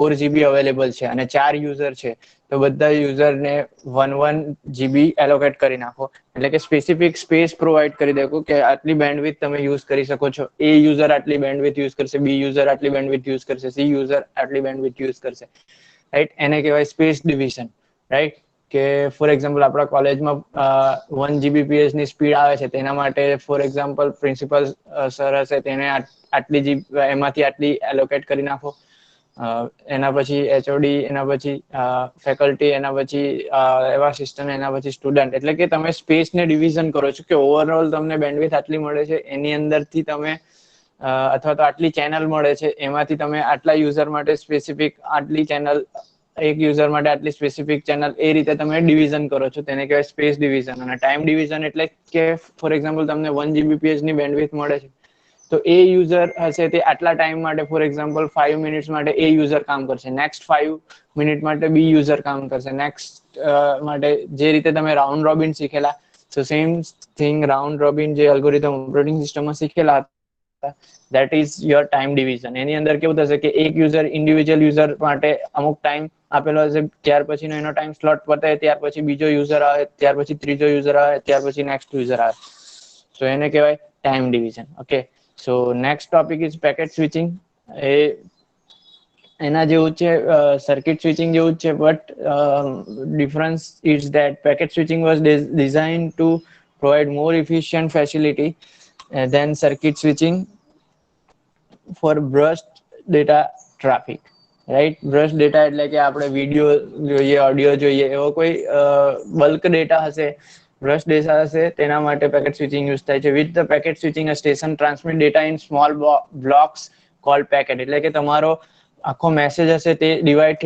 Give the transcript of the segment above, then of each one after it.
4 GB available છે અને 4 user છે તો બધા યુઝરને 1 GB એલોકેટ કરી નાખો, એટલે કે સ્પેસિફિક સ્પેસ પ્રોવાઈડ કરી દેખો કે આટલી બેન્ડવિડ્થ તમે યુઝ કરી શકો છો. એ યુઝર આટલી બેન્ડવિડ્થ યુઝ કરશે, બી યુઝર આટલી બેન્ડવિડ્થ યુઝ કરશે, સી યુઝર આટલી બેન્ડવિડ્થ યુઝ કરશે, રાઈટ. એને કહેવાય સ્પેસ ડિવિઝન, રાઈટ. કે ફોર એક્ઝામ્પલ આપણા કોલેજમાં 1 GBps ની સ્પીડ આવે છે, તેના માટે ફોર એક્ઝામ્પલ પ્રિન્સિપલ સર હશે તેને આટલી એમાંથી આટલી એલોકેટ કરી નાખો. એના પછી એચઓડી, એના પછી ફેકલ્ટી, એના પછી એવા આસિસ્ટન્ટ, એના પછી સ્ટુડન્ટ. એટલે કે તમે સ્પેસને ડિવિઝન કરો છો કે ઓવરઓલ તમને બેન્ડવિડ્થ આટલી મળે છે, એની અંદરથી તમે અથવા તો આટલી ચેનલ મળે છે, એમાંથી તમે આટલા યુઝર માટે સ્પેસિફિક આટલી ચેનલ, એક યુઝર માટે આટલી સ્પેસિફિક ચેનલ, એ રીતે તમે ડિવિઝન કરો છો, તેને કહેવાય સ્પેસ ડિવિઝન. અને ટાઈમ ડિવિઝન એટલે કે ફોર એક્ઝામ્પલ તમને 1 GBps ની બેન્ડવિડ્થ મળે છે, તો એ યુઝર હશે તે આટલા ટાઈમ માટે, ફોર એક્ઝામ્પલ 5 મિનિટ્સ માટે એ યુઝર કામ કરશે, નેક્સ્ટ 5 મિનિટ માટે બી યુઝર કામ કરશે, નેક્સ્ટ માટે જે રીતે તમે રાઉન્ડ રોબિન શીખેલા, તો સેમ થિંગ રાઉન્ડ રોબિન જે અલ્ગોરિધમ ઓપરેટિંગ સિસ્ટમમાં શીખેલા હતા, that is your time division. એની અંદર કેવું થશે કે એક યુઝર ઇન્ડિવિજ્યુઅલ યુઝર માટે અમુક ટાઈમ આપેલો હશે, ત્યાર પછીનો એનો ટાઈમ સ્લોટ પતે, ત્યાર પછી બીજો યુઝર આવે, ત્યાર પછી ત્રીજો યુઝર આવે, ત્યાર પછી નેક્સ્ટ યુઝર આવે. સો એને કહેવાય time division. Okay, so next topic is packet switching. એ એના જેવું છે, સર્કિટ સ્વિચિંગ જેવું જ છે, but difference is that packet switching was design to provide more efficient facility than circuit switching for burst data traffic, right. Burst data એટલે કે આપણે વિડીયો જોઈએ, ઓડિયો જોઈએ, એવો કોઈ બલ્ક ડેટા હશે, બ્રસ્ટ ડેટા હશે, તેના માટે પેકેટ સ્વિચિંગ યુઝ થાય છે. With the packet switching a station transmit data in small blocks cold packet. એટલે કે તમારો આખો મેસેજ હશે તે ડિવાઈડ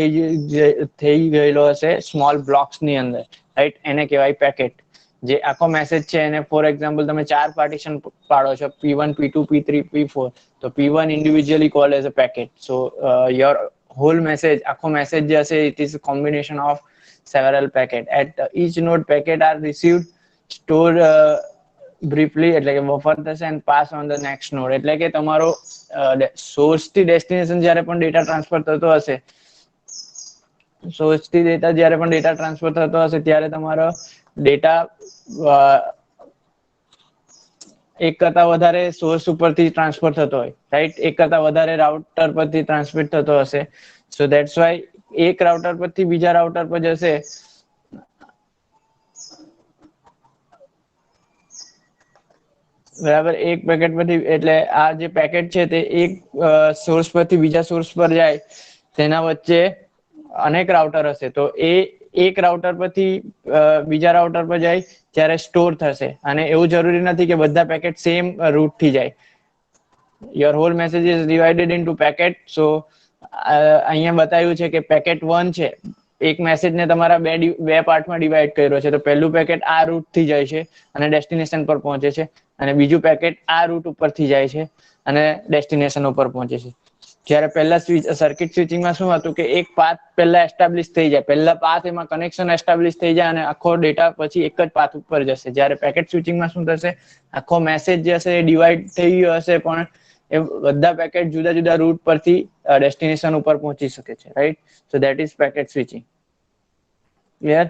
થઈ ગયેલો હશે સ્મોલ બ્લોક્સ ની અંદર, રાઈટ. એને કહેવાય પેકેટ. જે આખો મેસેજ છે એને ફોર એક્ઝામ્પલ તમે 4 પાર્ટીશન પાડો છો, P1, P2, P3, P4, તો P1 individually called as a packet. So your whole message, આખો મેસેજ જે હશે, it is a combination of several packet. At each node packet are received, stored briefly, એટલે કે buffer થશે, and pass on the next node. એટલે કે તમારો source થી ડેસ્ટિનેશન જ્યારે પણ ડેટા ટ્રાન્સફર થતો હશે, સોર્સ થી ડેટા જ્યારે પણ ડેટા ટ્રાન્સફર થતો હશે, ત્યારે તમારો ડેટા એક કરતા વધારે સોર્સ ઉપરથી ટ્રાન્સફર થતો હોય, રાઈટ. એક કરતા વધારે રાઉટર પરથી ટ્રાન્સમિટ થતો હશે. સો ધેટ્સ વાય એક રાઉટર પરથી બીજા રાઉટર પર જશે, બરાબર. એક પેકેટ પરથી, એટલે આ જે પેકેટ છે તે એક સોર્સ પરથી બીજા સોર્સ પર જાય, તેના વચ્ચે અનેક રાઉટર હશે, તો એ એક રાઉટર પરથી બીજા રાઉટર પર જાય ત્યારે સ્ટોર થશે. અને એવું જરૂરી નથી કે બધા પેકેટ સેમ રૂટ થી જાય. Your whole message is divided into packet. So અહીંયા બતાવ્યું છે કે પેકેટ 1 છે, એક મેસેજને તમારા બે પાર્ટમાં ડિવાઈડ કર્યો છે, તો પહેલું પેકેટ આ રૂટ થી જાય છે અને ડેસ્ટિનેશન પર પહોંચે છે, અને બીજું પેકેટ આ રૂટ ઉપરથી જાય છે અને ડેસ્ટિનેશન ઉપર પહોંચે છે. જ્યારે પહેલા સર્કિટ સ્વિચિંગમાં શું હતું કે એક પાથ પહેલા એસ્ટાબ્લિશ થઈ જાય, પહેલા પાથ એમાં કનેક્શન એસ્ટાબ્લિશ થઈ જાય અને આખો ડેટા પછી એક જ પાથ ઉપર જશે. જ્યારે પેકેટ સ્વિચિંગમાં શું થશે, આખો મેસેજ જે હશે એ ડિવાઈડ થઈ ગયો હશે, પણ એ બધા પેકેટ જુદા જુદા રૂટ પરથી ડેસ્ટિનેશન ઉપર પહોંચી શકે છે, right. So that is packet switching. Clear?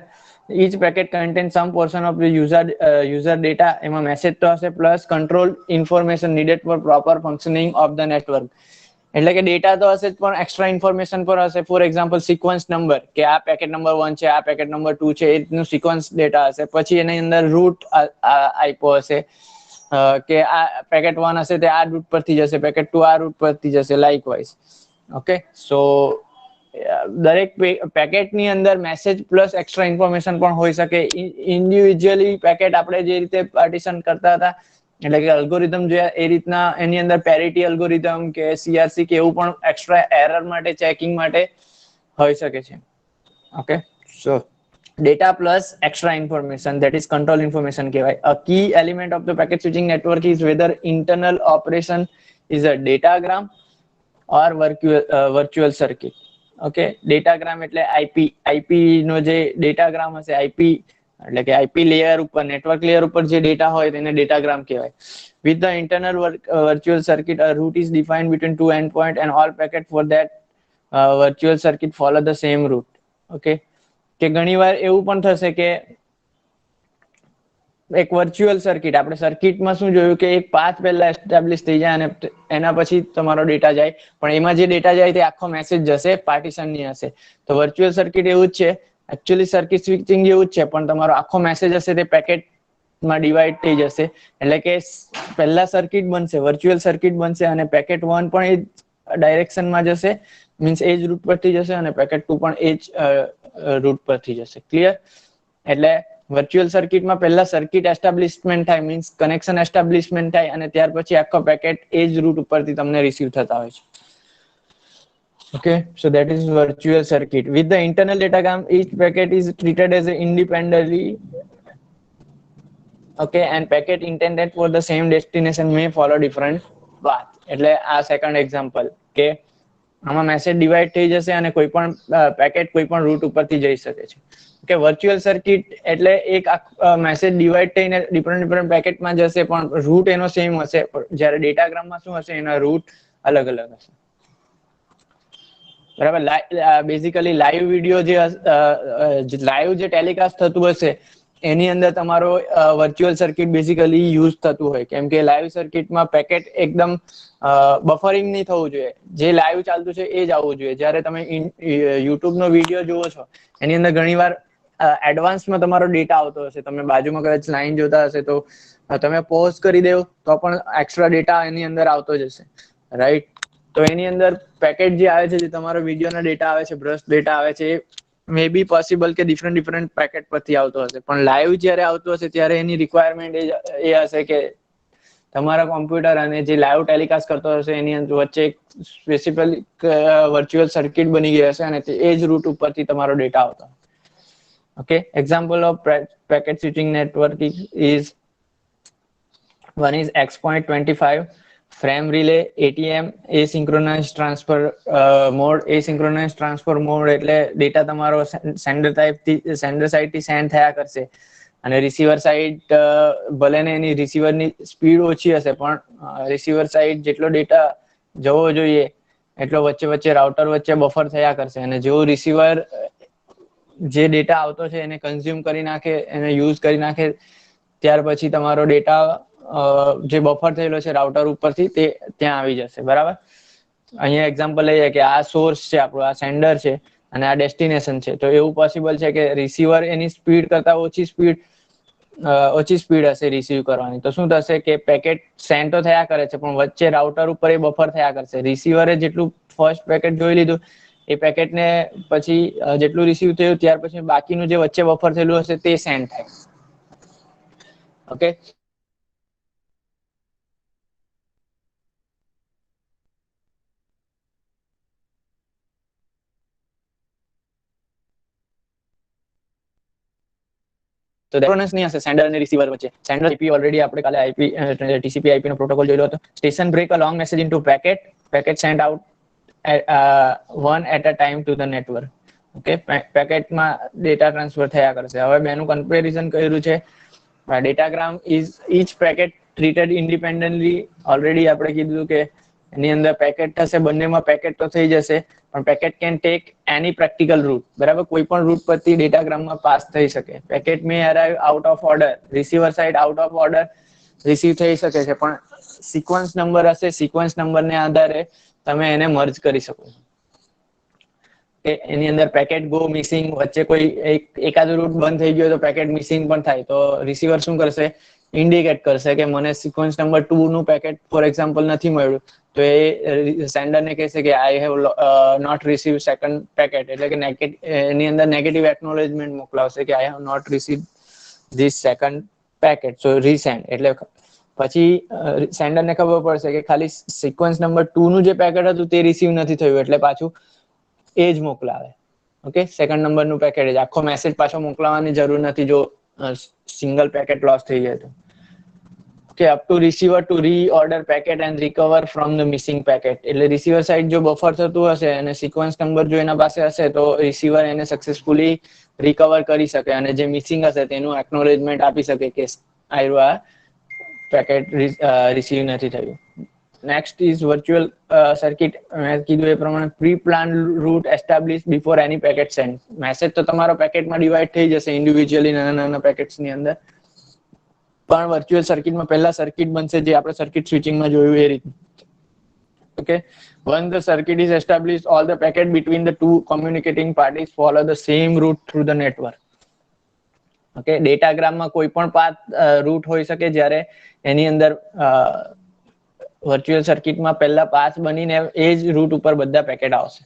each packet contains some portion of the user data. એમાં મેસેજ તો હશે plus control information needed for proper functioning of the network. એટલે કે ડેટા તો હશે જ, પણ એક્સ્ટ્રા ઇન્ફોર્મેશન પર હશે. ફોર એક્ઝામ્પલ સિક્વન્સ નંબર, કે આ પેકેટ નંબર 1 છે, આ પેકેટ નંબર 2 છે, એ રીતનું સિક્વન્સ ડેટા હશે. પછી એની અંદર રૂટ આપ્યો હશે, કે આ પેકેટ 1 હશે તે આ રૂટ પરથી જશે, પેકેટ 2 આ રૂટ પરથી જશે, લાઇકવાઇઝ. ઓકે, સો દરેક પેકેટની અંદર મેસેજ પ્લસ એક્સ્ટ્રા ઇન્ફોર્મેશન પણ હોઈ શકે. ઇન્ડિવિજ્યુઅલી પેકેટ આપણે જે રીતે પાર્ટીશન કરતા હતા, એટલે કે અલ્ગોરિધમ જે એ રીતના એની અંદર પેરિટી અલ્ગોરિધમ કે સીઆરસી કે એવું પણ એક્સ્ટ્રા એરર માટે, ચેકિંગ માટે હોઈ શકે છે. Okay, so data plus extra information, that is control information કહેવાય. A key element of the packet switching network is whether internal operation is a datagram or virtual circuit. Okay, datagram એટલે IP નો જે datagram હશે, IP એટલે કે IP layer ઉપર, network layer ઉપર જે ડેટા હોય તેને ડેટાગ્રામ કહેવાય. With the internal virtual circuit, a route is defined between two endpoints and all packets for that virtual circuit follow the same route. Okay, કે ઘણીવાર એવું પણ થશે કે એક વર્ચ્યુઅલ સર્કિટ, આપણે સર્કિટમાં શું જોયું કે એક પાથ પહેલા એસ્ટાબ્લિશ થઈ જાય અને એના પછી તમારો ડેટા જાય, પણ એમાં જે ડેટા જાય તે આખો મેસેજ જશે પાર્ટીશનની હશે. તો વર્ચ્યુઅલ સર્કિટ એવું જ છે, એકચ્યુઅલી સર્કિટ સ્વિચિંગ જેવું જ છે, પણ તમારો આખો મેસેજ હશે તે પેકેટમાં ડિવાઈડ થઈ જશે. એટલે કે પહેલા સર્કિટ બનશે, વર્ચ્યુઅલ સર્કિટ બનશે, અને પેકેટ 1 પણ એ જ ડાયરેક્શનમાં જશે, મીન્સ એ જ રૂટ પરથી જશે, અને પેકેટ 2 પણ એ જ રૂટ પરથી જશે. ક્લિયર? એટલે વર્ચ્યુઅલ સર્કિટમાં પહેલા સર્કિટ એસ્ટાબ્લિશમેન્ટ થાય, મીન્સ કનેક્શન એસ્ટાબ્લિશમેન્ટ થાય, અને ત્યાર પછી આખો પેકેટ એ જ રૂટ ઉપરથી તમને રિસીવ થતા હોય છે. Okay, so that is virtual circuit. With the internal datagram, each packet is treated as independently. Okay, and packet intended for the same destination may follow different path. એટલે આ second example કે આમાં message divide થઈ જશે અને કોઈ પણ packet કોઈ પણ રૂટ ઉપરથી જઈ શકે છે. કે વર્ચ્યુઅલ સર્કિટ એટલે એક મેસેજ ડિવાઈડ થઈને ડિફરન્ટ પેકેટમાં જશે, પણ રૂટ એનો સેમ હશે. જ્યારે ડેટાગ્રામમાં શું હશે, એના રૂટ અલગ અલગ હશે. બરાબર. બેઝિકલી લાઈવ વિડીયો જે લાઈવ જે ટેલિકાસ્ટ થતું હશે એની અંદર તમારો વર્ચ્યુઅલ સર્કિટ બેઝિકલી યુઝ થતું હોય, કેમ કે લાઈવ સર્કિટમાં પેકેટ એકદમ બફરિંગ નહીં થવું જોઈએ, જે લાઈવ ચાલતું છે એ જ આવવું જોઈએ. જ્યારે તમે યુટ્યુબનો વિડીયો જુઓ છો એની અંદર ઘણીવાર એડવાન્સમાં તમારો ડેટા આવતો હશે, તમે બાજુમાં કદાચ લાઈન જોતા હશે તો તમે પોઝ કરી દેવ તો પણ એક્સ્ટ્રા ડેટા એની અંદર આવતો જ હશે, રાઈટ? તો એની અંદર પેકેટ જે આવે છે, જે તમારો વિડીયોના ડેટા આવે છે, બ્રશ ડેટા આવે છે, મે બી પોસિબલ કે ડિફરન્ટ પેકેટ પરથી આવતો હશે, પણ લાઈવ જ્યારે આવતો હશે ત્યારે એની રિક્વાયરમેન્ટ એ હશે કે તમારા કોમ્પ્યુટર અને જે લાઈવ ટેલિકાસ્ટ કરતો હશે એની વચ્ચે સ્પેસિફિક વર્ચ્યુઅલ સર્કિટ બની ગઈ હશે, અને એ જ રૂટ ઉપરથી તમારો ડેટા આવતો. Okay, example of packet switching network is one is X.25 frame relay ATM asynchronous transfer mode. asynchronous transfer mode એટલે ડેટા તમારો સેન્ડર સાઇડ થી સેન્ડ થયા કરશે, અને રિસીવર સાઇડ ભલે ને એની રિસીવરની સ્પીડ ઓછી હશે, પણ રિસીવર સાઇડ જેટલો ડેટા જવો જોઈએ એટલો વચ્ચે વચ્ચે રાઉટર વચ્ચે બફર થયા કરશે, અને જેવું રિસીવર જે ડેટા આવતો છે એને કન્ઝ્યુમ કરી નાખે, એને યુઝ કરી નાખે, ત્યાર પછી તમારો ડેટા જે બફર થયેલો છે રાઉટર ઉપરથી તે ત્યાં આવી જશે. બરાબર. અહીંયા એક્ઝામ્પલ લઈએ કે આ સોર્સ છે આપણો, આ સેન્ડર છે, અને આ ડેસ્ટિનેશન છે. તો એવું પોસિબલ છે કે રિસીવર એની સ્પીડ કરતા ઓછી સ્પીડ હશે રિસીવ કરવાની, તો શું થશે કે પેકેટ સેન્ડ તો થયા કરે છે, પણ વચ્ચે રાઉટર ઉપર એ બફર થયા કરશે. રિસીવરે જેટલું ફર્સ્ટ પેકેટ જોઈ લીધું એ પેકેટને પછી જેટલું રિસીવ થયું ત્યાર પછી બાકીનું જે વચ્ચે બફર થયેલું હશે તે સેન્ડ થાય. ઓકે, તો સિંક્રોનસ નહીં હશે સેન્ડર અને રિસીવર વચ્ચે. સેન્ડર આઈપી ઓલરેડી આપણે કાલે આઈપી ટીસીપી આઈપી નો પ્રોટોકોલ જોયેલો હતો. Station break a long message into packet send out one at a time to the network. Okay, પેકેટમાં ડેટા ટ્રાન્સફર થયા કરશે. હવે બેનું કમ્પેરિઝન કર્યું છે. Datagram is each packet treated independently. Already આપણે કીધું કે એની અંદર પેકેટ થશે, બંનેમાં પેકેટ તો થઈ જશે, પણ packet can take any practical route. બરાબર, કોઈ પણ રૂટ પરથી ડેટાગ્રામમાં પાસ થઈ શકે. Packet may arrive out of order, receiver side out of order receive થઈ શકે છે, પણ સિક્વન્સ નંબર હશે, સિક્વન્સ નંબરને આધારે તમે એને મર્જ કરી શકો છો. એની અંદર પેકેટ ગો મિસિંગ, વચ્ચે કોઈ એકાદ રૂટ બંધ થઈ ગયો તો પેકેટ મિસિંગ પણ થાય, તો રિસીવર શું કરશે, ઇન્ડિકેટ કરશે કે મને સિક્વન્સ નંબર 2 નું પેકેટ ફોર એક્ઝામ્પલ નથી મળ્યું, તો એ સેન્ડરને કહેશે કે I have not receive second packet, એટલે કે એની અંદર નેગેટિવ એકનોલેજમેન્ટ મોકલાવશે કે I have not receive this second packet, so resend. એટલે પછી સેન્ડરને ખબર પડશે કે ખાલી સિક્વન્સ નંબર 2 નું જે પેકેટ હતું તે રિસીવ નથી થયું, એટલે પાછું એ જ મોકલાવે. ઓકે, સેકન્ડ નંબરનું પેકેટ જ, આખો મેસેજ પાછો મોકલાવાની જરૂર નથી જો સિંગલ પેકેટ લોસ થઈ જાય તો. કે up to receiver to reorder packet and recover from the missing packet. એટલે રિસીવર સાઇડ જો બફર થતું હશે અને સિક્વન્સ નંબર જો એના પાસે હશે તો રિસીવર એને સક્સેસફુલી રિકવર કરી શકે, અને જે મિસિંગ હશે તેનું એકનોલેજમેન્ટ આપી શકે કે આ પેકેટ રિસીવ નથી થયું. next is virtual circuit. મેં કીધું એ પ્રમાણે pre plan route establish before any packet send. Message તો તમારો પેકેટમાં ડિવાઈડ થઈ જશે ઇન્ડિવિજ્યુઅલી નાના નાના પેકેટ્સ ની અંદર, પણ વર્ચ્યુઅલ સર્કિટમાં પહેલા સર્કિટ બનશે જે આપણે સર્કિટ સ્વિચિંગમાં જોયું એ રીતે. Okay, once the circuit is established, all the packet between the two communicating parties follow the same route through the network. Okay, ડેટાગ્રામમાં કોઈ પણ પાથ રૂટ હોઈ શકે જ્યારે એની અંદર વર્ચ્યુઅલ સર્કિટમાં પહેલા પાથ બનીને એ જ રૂટ ઉપર બધા પેકેટ આવશે.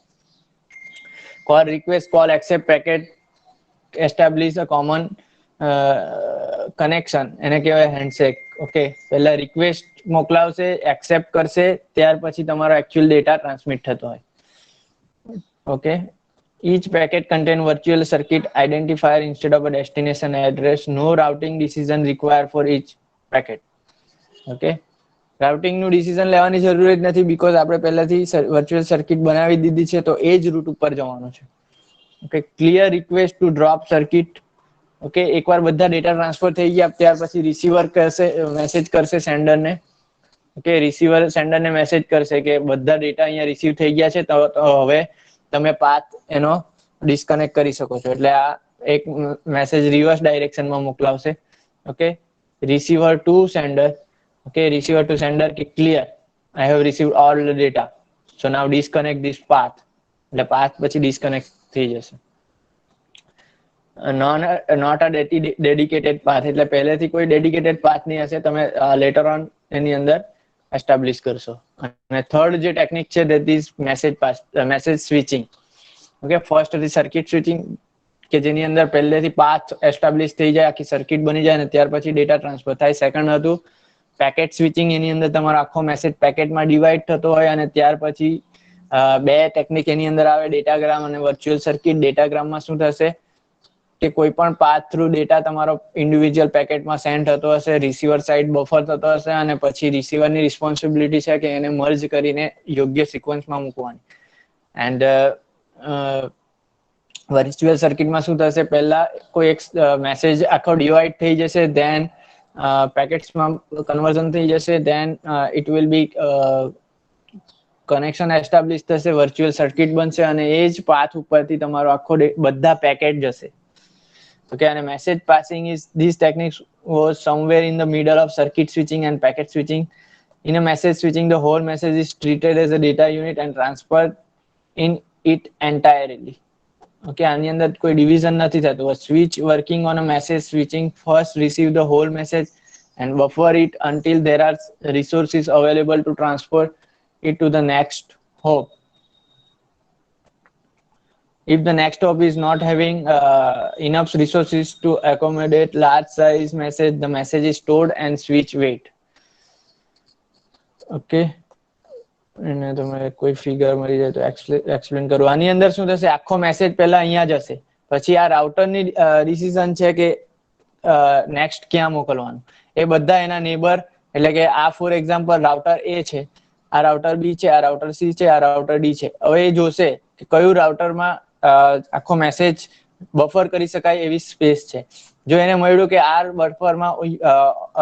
Call request, call accept packet, establish અ કોમન કનેક્શન, એને કહેવાય હેન્ડશેક. ઓકે, પહેલા રિક્વેસ્ટ મોકલાવશે, એક્સેપ્ટ કરશે, ત્યાર પછી તમારો એકચ્યુઅલ ડેટા ટ્રાન્સમિટ થતો હોય. Okay, each packet contain virtual circuit identifier instead of a destination address. No routing decision required for each packet. Okay, routing નું ડિસિઝન લેવાની જરૂર જ નથી બીકોઝ આપણે પહેલાથી વર્ચ્યુઅલ સર્કિટ બનાવી દીધી છે તો એ જ રૂટ ઉપર જવાનું છે. Okay, clear request two drop circuit. Okay, એકવાર બધા ડેટા ટ્રાન્સફર થઈ ગયા ત્યાર પછી રિસીવર કરશે, મેસેજ કરશે સેન્ડરને. ઓકે, રિસીવર સેન્ડરને મેસેજ કરશે કે બધા ડેટા અહીંયા રિસીવ થઈ ગયા છે તો હવે તમે પાથ એનો ડિસ્કનેક્ટ કરી શકો છો. એટલે આ એક મેસેજ રિવર્સ ડાયરેક્શનમાં મોકલાવશે. Okay, receiver to sender. Okay, receiver to sender કે clear, I have received all the data, so now disconnect this path. એટલે path પછી disconnect થઈ જશે. Not a dedicated path, એટલે પહેલેથી કોઈ dedicated path નહીં હશે, તમે later on એની અંદર establish કરશો. અને third જે ટેકનિક છે that is message switching. Okay, first is circuit switching કે જેની અંદર પહેલેથી path establish થઈ જાય, આખી સર્કિટ બની જાય અને ત્યાર પછી ડેટા ટ્રાન્સફર થાય. સેકન્ડ હતું પેકેટ સ્વિચિંગ, એની અંદર તમારો આખો મેસેજ પેકેટમાં ડિવાઈડ થતો હોય અને ત્યાર પછી બે ટેકનિક એની અંદર આવે, ડેટાગ્રામ અને વર્ચ્યુઅલ સર્કિટ. ડેટાગ્રામમાં શું થશે કે કોઈ પણ પાથ થ્રુ ડેટા તમારો ઇન્ડિવિજ્યુઅલ પેકેટમાં સેન્ડ થતો હશે, રિસીવર સાઇડ બફર થતો હશે અને પછી રિસીવરની રિસ્પોન્સિબિલિટી છે કે એને મર્જ કરીને યોગ્ય સિક્વન્સમાં મૂકવાની. એન્ડ વર્ચ્યુઅલ સર્કિટમાં શું થશે, પહેલા કોઈ એક મેસેજ આખો ડિવાઈડ થઈ જશે, ધેન પેકેટ્સમાં કન્વર્ઝન થઈ જશે, then it will be connection establish થશે, વર્ચ્યુઅલ સર્કિટ બનશે અને એ જ પાથ ઉપરથી તમારો આખો બધા પેકેટ જશે. Okay, and message passing is these techniques was somewhere in the middle of circuit switching and packet switching. In a message switching, the whole message is treated as a data unit and transferred in it entirely. Okay, આની અંદર કોઈ division નથી થતું. A switch working on a message switching first receive the whole message and buffer it until there are resources available to transfer it to the next hop. If the next hop is not having enough resources to accommodate large size message, the message is stored and switch wait. Okay, એને તમે કોઈ figure મળી જાય તો explain કરું. આની અંદર શું થશે, આખો મેસેજ પહેલા અહીંયા જશે, પછી આ રાઉટરની ડિસિઝન છે કે નેક્સ્ટ ક્યાં મોકલવાનું. એ બધા એના નેબર, એટલે કે આ ફોર એક્ઝામ્પલ રાઉટર એ છે, આ રાઉટર બી છે, આ રાઉટર સી છે, આ રાઉટર ડી છે. હવે એ જોશે કે કયું રાઉટરમાં આખો મેસેજ બફર કરી શકાય એવી સ્પેસ છે. જો એને મળ્યું કે આ બફરમાં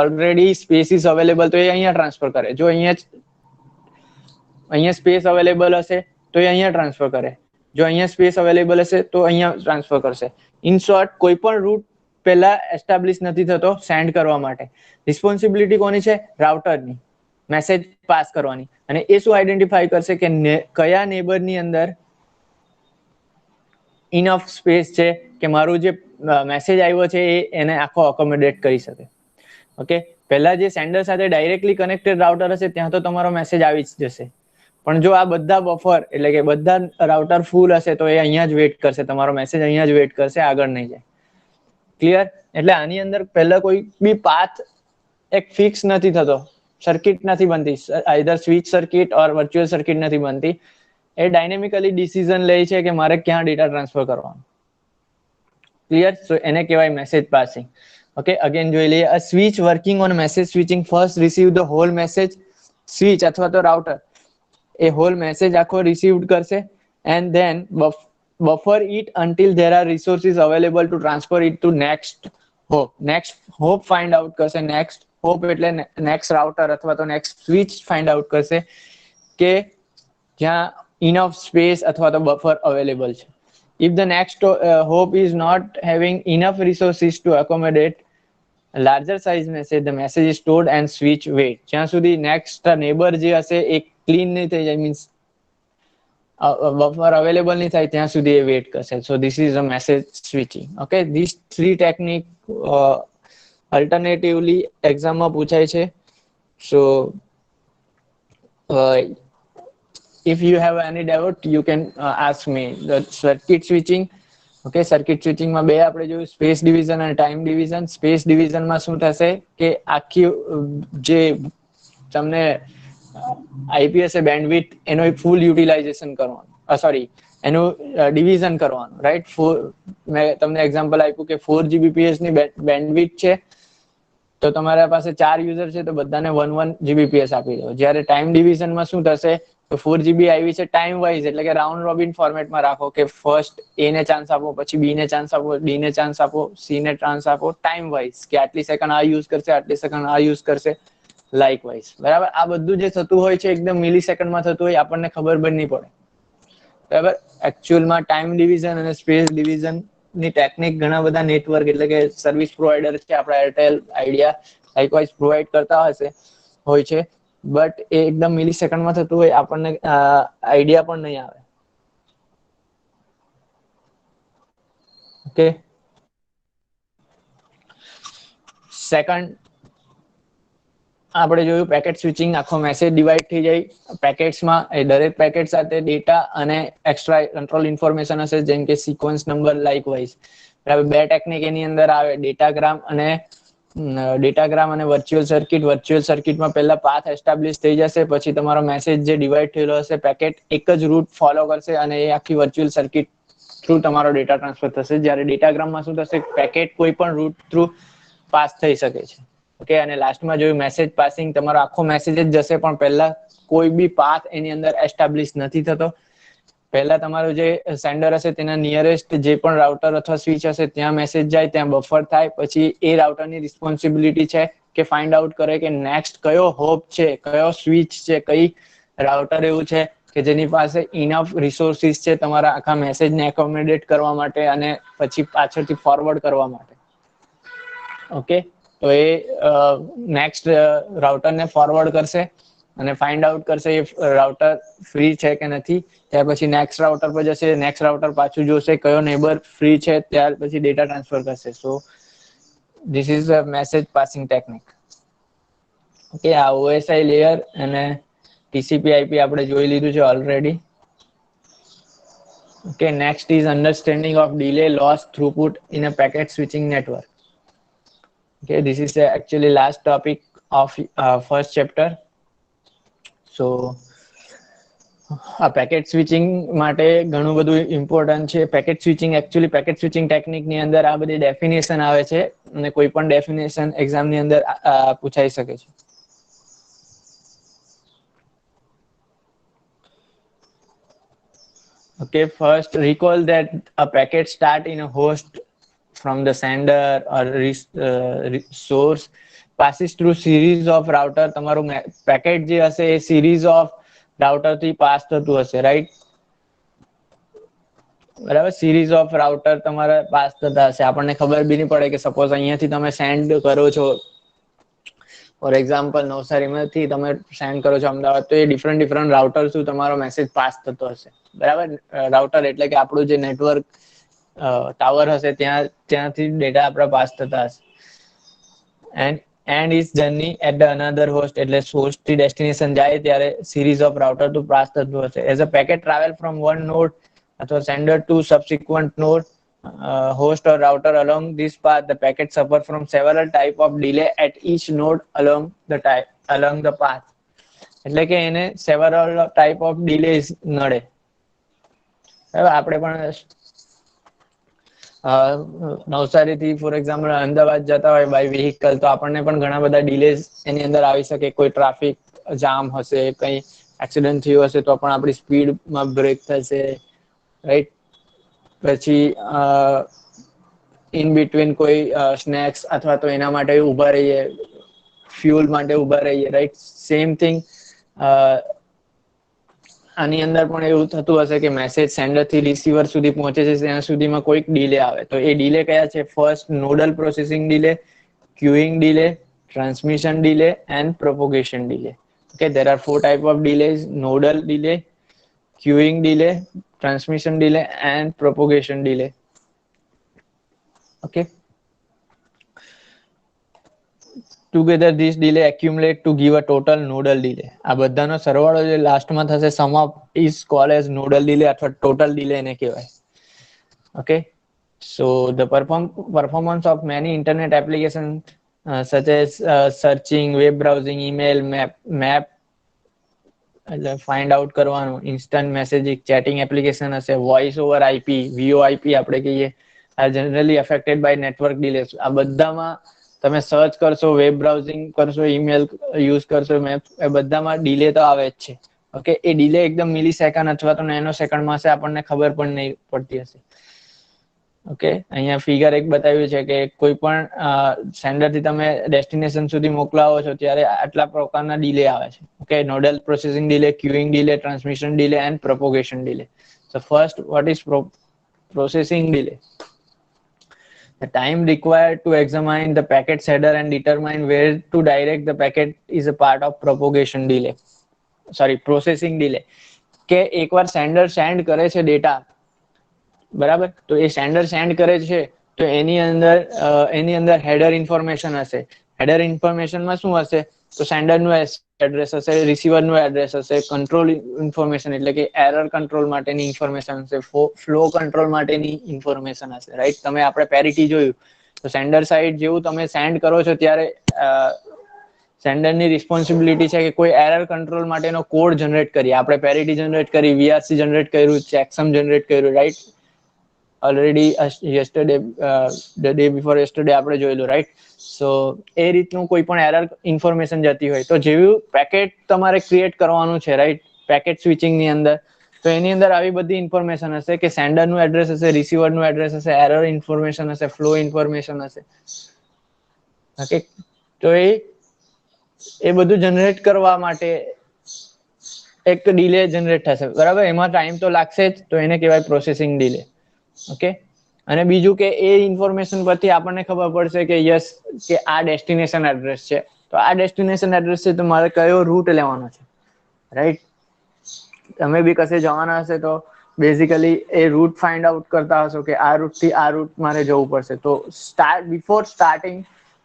ઓલરેડી સ્પેસ ઇઝ અવેલેબલ તો એ અહીંયા ટ્રાન્સફર કરે. જો અહીંયા સ્પેસ અવેલેબલ હશે તો એ અહીંયા ટ્રાન્સફર કરે. જો અહીંયા સ્પેસ અવેલેબલ હશે તો અહીંયા ટ્રાન્સફર કરશે. ઇન શોર્ટ, કોઈ પણ રૂટ પહેલા એસ્ટાબ્લિશ નથી થતો સેન્ડ કરવા માટે. રિસ્પોન્સિબિલિટી કોની છે? રાઉટરની, મેસેજ પાસ કરવાની. અને એ શું આઈડેન્ટિફાઈ કરશે કે કયા નેબરની અંદર ઇનફ સ્પેસ છે કે મારું જે મેસેજ આવ્યો છે એ એને આખો અકોમોડેટ કરી શકે. ઓકે, પહેલા જે સેન્ડર સાથે ડાયરેક્ટલી કનેક્ટેડ રાઉટર હશે ત્યાં તો તમારો મેસેજ આવી જ જશે, પણ જો આ બધા બફર એટલે કે બધા રાઉટર ફૂલ હશે તો એ અહીંયા જ વેઇટ કરશે, તમારો મેસેજ અહીંયા જ વેઇટ કરશે, આગળ નહીં જાય. ક્લિયર? એટલે આની અંદર પહેલા કોઈ બી પાથ એક ફિક્સ નથી થતો, સર્કિટ નથી બનતી, આઈધર સ્વિચ સર્કિટ ઓર વર્ચ્યુઅલ સર્કિટ નથી બનતી. એ ડાયનેમિકલી ડિસિઝન લે છે કે મારે ક્યાં ડેટા ટ્રાન્સફર કરવાનો. ક્લિયર? સો એને કહેવાય મેસેજ પાસિંગ. ઓકે, અગેન જોઈ લઈએ. A switch working on message switching first receive the whole message. Switch અથવા તો રાઉટર એ હોલ મેસેજ આખો રિસીવ્ડ કરશે and then buffer it until there are resources available to transfer it to next hop. Next hop find out કરશે, next hope એટલે next router અથવા તો next switch find out કરશે કે જ્યાં ઇનફ સ્પેસ અથવા તો બફર અવેલેબલ છે. If the next hope is not having enough resources to accommodate larger size message, the message is stored and switch wait. જ્યાં સુધી next neighbor જે હશે એ ક્લીન નહીં થઈ જાય, મીન્સ બફર અવેલેબલ નહીં થાય ત્યાં સુધી એ વેટ કરશે. So this is a message switching. Okay, this three technique alternatively એક્ઝામમાં પૂછાય છે. So if you have any doubt you can ask me. The circuit switching, okay, circuit સ્વિચિંગમાં બે આપણે જોયું, સ્પેસ ડિવિઝન અને ટાઈમ ડિવિઝન. સ્પેસ ડિવિઝનમાં શું થશે કે આખી જે તમને આઈપીએસ બેન્ડવિડ્થ એનો ફૂલ યુટિલાઇઝેશન કરવાનું, સોરી એનું ડિવિઝન કરવાનું, રાઈટ. મેં તમને એક્ઝામ્પલ આપ્યું કે 4 જીબીપીએસ ની બેન્ડવિડ્થ છે તો તમારા પાસે 4 યુઝર છે તો બધાને 1 જીબીપીએસ આપી દો. જ્યારે ટાઈમ ડિવિઝનમાં શું થશે તો 4 જીબી આવી છે ટાઈમ વાઇઝ, એટલે કે રાઉન્ડ રોબિન ફોર્મેટમાં રાખો કે ફર્સ્ટ એ ને ચાન્સ આપો, પછી બી ને ચાન્સ આપો, ડી ને ચાન્સ આપો, સી ને ચાન્સ આપો, ટાઈમ વાઇઝ કે આટલી સેકન્ડ આ યુઝ કરશે, આટલી સેકન્ડ આ યુઝ કરશે, લાઇક વાઇઝ. બરાબર, આ બધું જે થતું હોય છે એકદમ મિલી સેકન્ડમાં થતું હોય, આપણને ખબર પણ નહીં પડે. બરાબર, એકચ્યુઅલમાં ટાઈમ ડિવિઝન અને સ્પેસ ડિવિઝન ની ટેકનિક ઘણા બધા નેટવર્ક એટલે કે સર્વિસ પ્રોવાઈડર છે આપણા એરટેલ, આઈડિયા, લાઇકવાઇઝ પ્રોવાઈડ કરતા હોય છે, બટ એ એકદમ મિલી સેકન્ડમાં થતું હોય, આપણને આઈડિયા પણ નહીં આવે. ઓકે, સેકન્ડ આપણે જોયું પેકેટ સ્વિચિંગ. આખો મેસેજ ડિવાઈડ થઈ જાય પેકેટ્સમાં. એ દરેક પેકેટ સાથે ડેટા અને એક્સ્ટ્રા કંટ્રોલ ઇન્ફોર્મેશન હશે, જેમ કે સિક્વન્સ નંબર, લાઇકવાઇઝ. બરાબર, બે ટેકનિક એની અંદર આવે, ડેટાગ્રામ અને વર્ચ્યુઅલ સર્કિટ. વર્ચ્યુઅલ સર્કિટમાં પહેલા પાથ એસ્ટાબ્લિશ થઈ જશે, પછી તમારો મેસેજ જે ડિવાઈડ થયેલો હશે પેકેટ એક જ રૂટ ફોલો કરશે અને એ આખી વર્ચ્યુઅલ સર્કિટ થ્રુ તમારો ડેટા ટ્રાન્સફર થશે. જ્યારે ડેટાગ્રામમાં શું થશે, પેકેટ કોઈ પણ રૂટ થ્રુ પાસ થઈ શકે છે. ઓકે, અને લાસ્ટમાં જોયું મેસેજ પાસિંગ. તમારો આખો મેસેજ જ જશે પણ પહેલા કોઈ બી પાથ એની અંદર એસ્ટાબ્લિશ નથી થતો. પહેલા તમારું જે સેન્ડર હશે તેના નિયરેસ્ટ જે પણ રાઉટર અથવા સ્વિચ હશે ત્યાં મેસેજ જાય, ત્યાં બફર થાય, પછી એ રાઉટરની રિસ્પોન્સિબિલિટી છે કે ફાઇન્ડ આઉટ કરે કે નેક્સ્ટ કયો હોપ છે, કયો સ્વિચ છે, કઈ રાઉટર એવું છે કે જેની પાસે ઇનફ રિસોર્સિસ છે તમારા આખા મેસેજને એકોમોડેટ કરવા માટે અને પછી પાછળથી ફોરવર્ડ કરવા માટે. ઓકે, તો એ નેક્સ્ટ રાઉટરને ફોરવર્ડ કરશે અને ફાઇન્ડ આઉટ કરશે એ રાઉટર ફ્રી છે કે નથી. ત્યાર પછી નેક્સ્ટ રાઉટર પર જશે, નેક્સ્ટ રાઉટર પાછું જોશે કયો નેબર ફ્રી છે, ત્યાર પછી ડેટા ટ્રાન્સફર કરશે. So this is a message passing technique. Okay, આ ઓએસઆઈ લેયર અને ટીસીપી આઈપી આપણે જોઈ લીધું છે already. Okay, next is understanding of delay, loss, throughput in a packet switching network. Okay, this is actually last topic of first chapter. So આ packet switching માટે ઘણું બધું ઇમ્પોર્ટન્ટ છે. Packet switching actually packet switching ટેકનિકની અંદર આ બધી definition આવે છે અને કોઈ પણ ડેફિનેશન એક્ઝામની અંદર પૂછાઈ શકે છે. Okay, first recall that a packet start in a host from the sender or source, passes through series of router. તમારું પેકેટ જે હશે એ series of router થી પાસ થતું હશે, રાઈટ. બરાબર, સિરીઝ ઓફ રાઉટર તમારે પાસ થતા હશે. આપણને ખબર બી નહીં પડે કે સપોઝ અહીંયાથી તમે સેન્ડ કરો છો, ફોર એક્ઝામ્પલ નવસારીમાંથી તમે સેન્ડ કરો છો અમદાવાદ, તો એ ડિફરન્ટ રાઉટર થ્રુ તમારો મેસેજ પાસ થતો હશે. બરાબર, રાઉટર એટલે કે આપણું જે નેટવર્ક ટાવર હશે ત્યાંથી ડેટા આપણા પાસ થતા હશે. and its journey at the another host, એટલે source થી destination જાય ત્યારે series of router to pass થતું હશે. as a packet travel from one node અથવા sender to subsequent node, host or router along this path, the packet suffer from several type of delay at each node along the path. એટલે કે એને several type of delays નડે. આપણે પણ નવસારીથી for example Ahmedabad જતા હોય by vehicle, તો આપણને પણ ઘણા બધા ડિલેઝ એની અંદર આવી શકે. કોઈ ટ્રાફિક જામ હશે, કઈ એક્સિડન્ટ થયું હશે તો પણ આપણી સ્પીડમાં બ્રેક થશે, રાઈટ. પછી ઇન બિટવીન કોઈ સ્નેક્સ અથવા તો એના માટે ઊભા રહીએ, ફ્યુલ માટે ઉભા રહીએ, રાઈટ. સેમ થિંગ આની અંદર પણ એવું થતું હશે કે મેસેજ સેન્ડર થી રિસીવર સુધી પહોંચે છે ત્યાં સુધીમાં કોઈક ડીલે આવે, તો એ ડીલે કયા છે? First nodal processing delay, queuing delay, transmission delay and propagation delay. Okay, there are 4 type of delays: nodal delay, queuing delay, transmission delay and propagation delay. Okay, together these delay accumulate to give a total nodal delay. આ બધાનો સરવાળો જે લાસ્ટમાં થશે sum of is called as nodal delay અથવા total delay ને કહેવાય. Okay, so the performance of many internet applications such as searching, web browsing, email, map એટલે ફાઇન્ડ આઉટ કરવાનું, ઇન્સ્ટન્ટ મેસેજિંગ, ચેટિંગ એપ્લિકેશન હશે, વોઇસ ઓવર આઈપી, VoIP આપણે કહીએ, are generally affected by network delays. આ બધામાં તમે search કરશો, web browsing કરશો, ઈમેલ યુઝ કરશો, મેપ, એ બધામાં ડીલે તો આવે જ છે. ઓકે, એ ડીલે એકદમ મિલી સેકન્ડ અથવા તો નેનો સેકન્ડમાં હશે, આપણને ખબર પણ નહીં પડતી હશે. ઓકે, અહીંયા ફિગર એક બતાવ્યું છે કે કોઈ પણ સેન્ડર થી તમે ડેસ્ટિનેશન સુધી મોકલાવો છો ત્યારે આટલા પ્રકારના ડીલે આવે છે. Okay, nodal processing delay, queuing delay, transmission delay and propagation delay. So first, what is processing delay? The time required to examine the packet header and determine where to direct the packet is a part of propagation delay. Sorry, processing delay. કે એકવાર sender send કરે છે data, બરાબર, તો એ sender send કરે છે તો એની અંદર હેડર ઇન્ફોર્મેશન હશે. હેડર ઇન્ફોર્મેશનમાં શું હશે? તો સેન્ડર નું એડ્રેસ હશે, રિસીવર નું એડ્રેસ હશે, કંટ્રોલ ઇન્ફોર્મેશન એટલે કે એરર કંટ્રોલ માટેની ઇન્ફોર્મેશન હશે, ફ્લો કંટ્રોલ માટેની ઇન્ફોર્મેશન હશે, રાઈટ. તમે આપણે પેરિટી જોયું તો સેન્ડર સાઇડ જેવું તમે સેન્ડ કરો છો ત્યારે સેન્ડરની રિસ્પોન્સિબિલિટી છે કે કોઈ એરર કંટ્રોલ માટેનો કોડ જનરેટ કરીએ. આપણે પેરિટી જનરેટ કરી, VRC જનરેટ કર્યું, ચેકસમ જનરેટ કર્યું, right. Already yesterday, the day before yesterday આપણે જોયેલું, રાઈટ. સો એ રીતનું કોઈ પણ એરર ઇન્ફોર્મેશન જતી હોય તો જેવું પેકેટ તમારે ક્રિએટ કરવાનું છે, રાઈટ, પેકેટ સ્વિચિંગ ની અંદર, તો એની અંદર આવી બધી ઇન્ફોર્મેશન હશે કે સેન્ડર નું એડ્રેસ હશે, રિસીવર નું એડ્રેસ હશે, એરર ઇન્ફોર્મેશન હશે, ફ્લો ઇન્ફોર્મેશન હશે. ઓકે, તો એ બધું જનરેટ કરવા માટે એક ડીલે જનરેટ થશે, બરાબર. એમાં ટાઈમ તો લાગશે જ, તો એને કહેવાય પ્રોસેસિંગ ડીલે. ઓકે, અને બીજું કે એ ઇન્ફોર્મેશન પરથી આપણને ખબર પડશે કે યસ, કે આ ડેસ્ટિનેશન એડ્રેસ છે, તો આ ડેસ્ટિનેશન એડ્રેસ છે તો મારે કયો રૂટ લેવાનો છે, રાઈટ. તમે બી કશે જવાના હશે તો બેઝિકલી એ રૂટ ફાઇન્ડ આઉટ કરતા હશો કે આ રૂટ થી આ રૂટ મારે જવું પડશે, તો બિફોર સ્ટાર્ટિંગ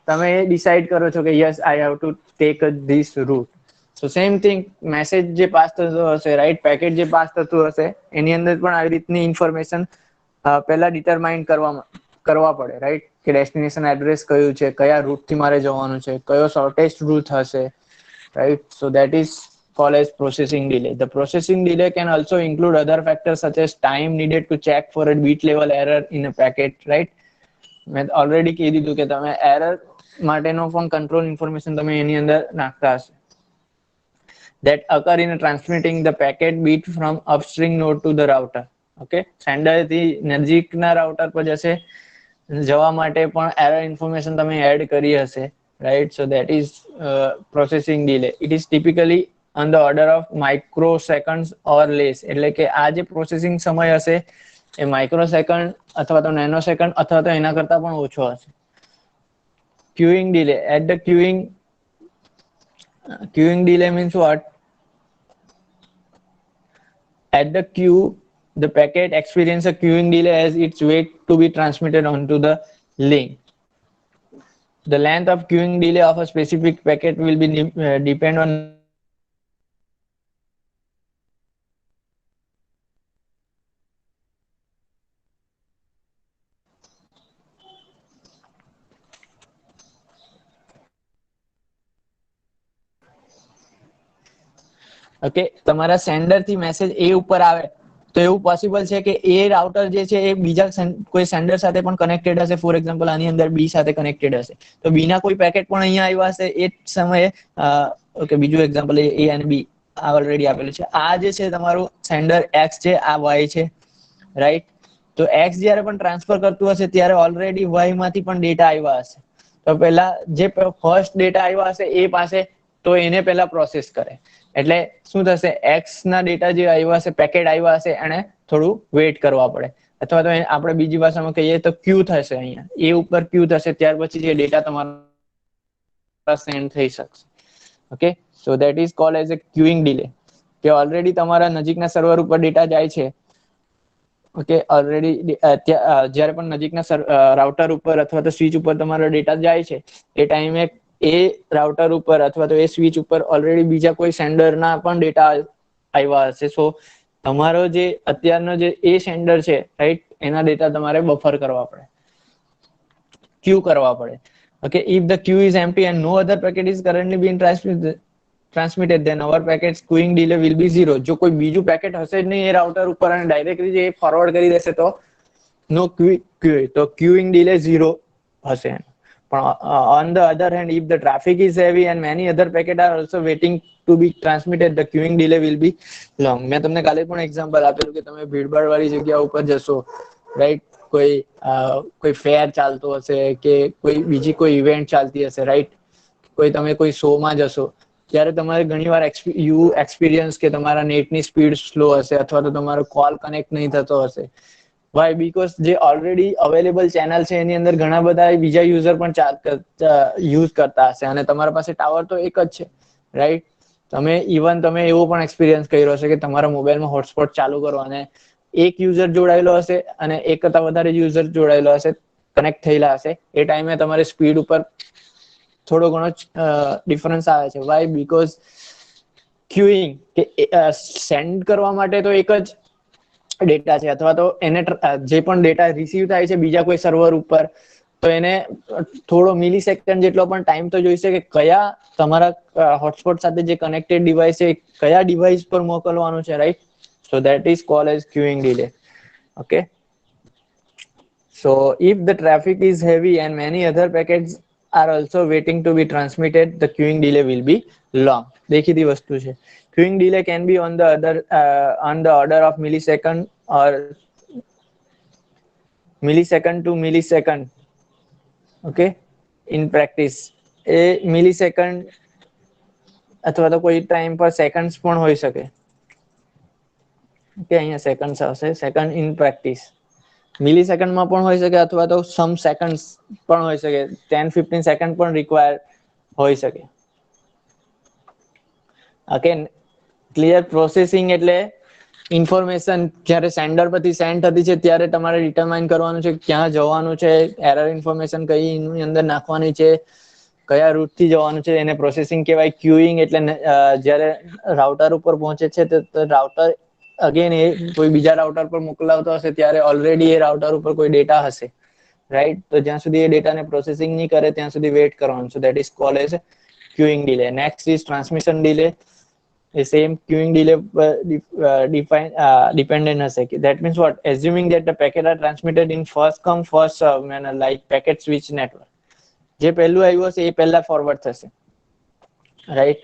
તમે એ ડિસાઇડ કરો છો કે yes, I have to take this route. So same thing, message જે પાસ થતો હશે, રાઈટ, પેકેટ જે પાસ થતું હશે, એની અંદર પણ આવી રીતની ઇન્ફોર્મેશન પહેલા ડિટરમાઇન કરવા પડે, રાઈટ, કે ડેસ્ટિનેશન એડ્રેસ કયું છે, કયા રૂટ થી મારે જવાનું છે, કયો શોર્ટેસ્ટ રૂટ હશે, right. So that is called as processing delay. The processing delay can also include other factors such as time needed to check for a bit level error in a packet, right. મેં already કહી દીધું કે તમે error માટેનો પણ control information તમે એની અંદર નાખતા હશે. That occur in transmitting the packet bit from upstream node to the router. Okay, sender થી નજીકના રાઉટર પર જવા માટે પણ એરર ઇન્ફોર્મેશન તમે એડ કરી હશે, right. So that is processing delay. It is typically on the order of microseconds or less. એટલે કે આ જે પ્રોસેસિંગ સમય હશે એ માઇક્રોસેકન્ડ અથવા તો નેનો સેકન્ડ અથવા તો એના કરતા પણ ઓછો હશે. Queuing delay. At the queuing delay means what? At the queue, the packet experience a queuing delay as its wait to be transmitted onto the link. The length of queuing delay of a specific packet will be depend on okay. તમારા sender થી message એ ઉપર આવે તો એવું possible છે કે એ router જે છે એ બીજા કોઈ સેન્ડર સાથે પણ કનેક્ટેડ હશે. ફોર એક્ઝામ્પલ આની અંદર બી સાથે કનેક્ટેડ હશે તો બી ના કોઈ પેકેટ પણ અહીંયા આવ્યા હશે એ જ સમયે. ઓકે, બીજું એક્ઝામ્પલ એ અને બી ઓલરેડી આપેલું છે. આ જે છે તમારું સેન્ડર એક્સ છે, આ વાય છે, રાઈટ. તો એક્સ જયારે પણ ટ્રાન્સફર કરતું હશે ત્યારે ઓલરેડી વાય માંથી પણ ડેટા આવ્યા હશે. તો પહેલા જે ફર્સ્ટ ડેટા આવ્યા હશે એ પાસે તો એને પહેલા પ્રોસેસ કરે. એટલે શું થશે, એક્સ ના ડેટા જે આવ્યા હશે, પેકેટ આવ્યા હશે, એને થોડું વેઇટ કરવા પડે, અથવા તો આપણે બીજી ભાષામાં કહીએ તો ક્યુ થશે. અહીંયા એ ઉપર ક્યુ થશે, ત્યાર પછી જે ડેટા તમારા સેન્ડ થઈ શકશે. Okay, so that is called as a queuing delay, કે ઓલરેડી તમારા નજીકના સર્વર ઉપર ડેટા જાય છે. ઓકે, ઓલરેડી જ્યારે પણ નજીકના રાઉટર ઉપર અથવા તો સ્વિચ ઉપર તમારો ડેટા જાય છે, એ ટાઈમે એ રાઉટર ઉપર અથવા તો એ સ્વિચ ઉપર ઓલરેડી બીજા કોઈ સેન્ડરના પણ ડેટા આવ્યા હશે. સો તમારો જે અત્યારનો જે એ સેન્ડર છે, રાઈટ, એના ડેટા તમારે બફર કરવા પડે, ક્યુ કરવા પડે. Okay, if the queue is empty and no other packet is currently being transmitted, then our packet's queuing delay will be 0. જો કોઈ બીજું પેકેટ હશે જ નહીં એ રાઉટર ઉપર અને ડાયરેક્ટલી જે ફોરવર્ડ કરી દેશે તો નો ક્યુ, તો ક્યુઇંગ ડિલે 0 હશે. પણ on the other hand, if the traffic is heavy and many other packets are also waiting to be transmitted, the queuing delay will be long. મેં તમને કાલે પણ એક્ઝામ્પલ આપેલું કે તમે ભીડભાડ વાળી જગ્યા ઉપર જશો, રાઈટ, કોઈ ફેર ચાલતો હશે કે કોઈ બીજી કોઈ ઇવેન્ટ ચાલતી હશે, રાઈટ, તમે કોઈ શોમાં જશો, ત્યારે તમારે ઘણીવાર એક્સપિરિયન્સ કે તમારા નેટની સ્પીડ સ્લો હશે અથવા તો તમારો કોલ કનેક્ટ નહીં થતો હશે. વાય? બીકોઝ જે ઓલરેડી અવેલેબલ ચેનલ છે એની અંદર ઘણા બધા બીજા યુઝર પણ યુઝ કરતા હશે અને તમારા પાસે ટાવર તો એક જ છે, રાઈટ. તમે એવો પણ એક્સપિરિયન્સ કર્યો હશે કે તમારા મોબાઈલમાં હોટસ્પોટ ચાલુ કરો અને એક યુઝર જોડાયેલો હશે અને એક કરતા વધારે યુઝર જોડાયેલો હશે, કનેક્ટ થયેલા હશે. એ ટાઈમે તમારી સ્પીડ ઉપર થોડો ઘણો ડિફરન્સ આવે છે. વાય? બીકોઝ ક્યુઇંગ કે સેન્ડ કરવા માટે તો એક જ ડેટા છે, અથવા તો એને જે પણ ડેટા રિસીવ થાય છે બીજા કોઈ સર્વર ઉપર, તો એને થોડો મિલી સેકન્ડ જેટલો પણ ટાઈમ તો જોઈશે કે કયા તમારા હોટસ્પોટ સાથે જે કનેક્ટેડ ડિવાઇસ છે કયા ડિવાઇસ પર મોકલવાનું છે, right. So that is called as queuing delay. Okay, so if the traffic is heavy and many other packets are also waiting to be transmitted, the queuing delay will be long. દેખીતી વસ્તુ છે. Queuing delay can be on the order of millisecond or millisecond to millisecond. Okay, in practice A millisecond અથવા તો કોઈ time પર seconds પણ હોઈ શકે. કે અહીંયા સેકન્ડ્સ આવશે, સેકન્ડ ઇન પ્રેક્ટિસ. મિલીસેકન્ડમાં પણ હોઈ શકે અથવા તો સમ સેકન્ડ્સ પણ હોઈ શકે, 10-15 સેકન્ડ પણ રિક્વાયર હોઈ શકે. Okay, clear. પ્રોસેસિંગ એટલે ઇન્ફોર્મેશન જ્યારે સેન્ડર પરથી સેન્ડ થતી છે ત્યારે તમારે ડિટરમાઇન કરવાનું છે ક્યાં જવાનું છે, એરર ઇન્ફોર્મેશન કઈ એની અંદર નાખવાની છે, કયા રૂટ થી જવાનું છે, એને પ્રોસેસિંગ કહેવાય. ક્યુઇંગ એટલે જ્યારે રાઉટર ઉપર પહોંચે છે તો રાઉટર અગેન એ કોઈ બીજા રાઉટર પર મોકલાવતો હશે ત્યારે ઓલરેડી એ રાઉટર ઉપર કોઈ ડેટા હશે, રાઈટ. તો જ્યાં સુધી એ ડેટાને પ્રોસેસિંગ નહીં કરે ત્યાં સુધી વેઇટ કરવાનું છે. That is called as queuing delay. Next is transmission delay. The same queuing delay dependent હશે. That means what? Assuming that the packet are transmitted in first come first serve manner like packet switch network. જે પહેલું આવ્યું હશે એ પહેલા forward થશે, right.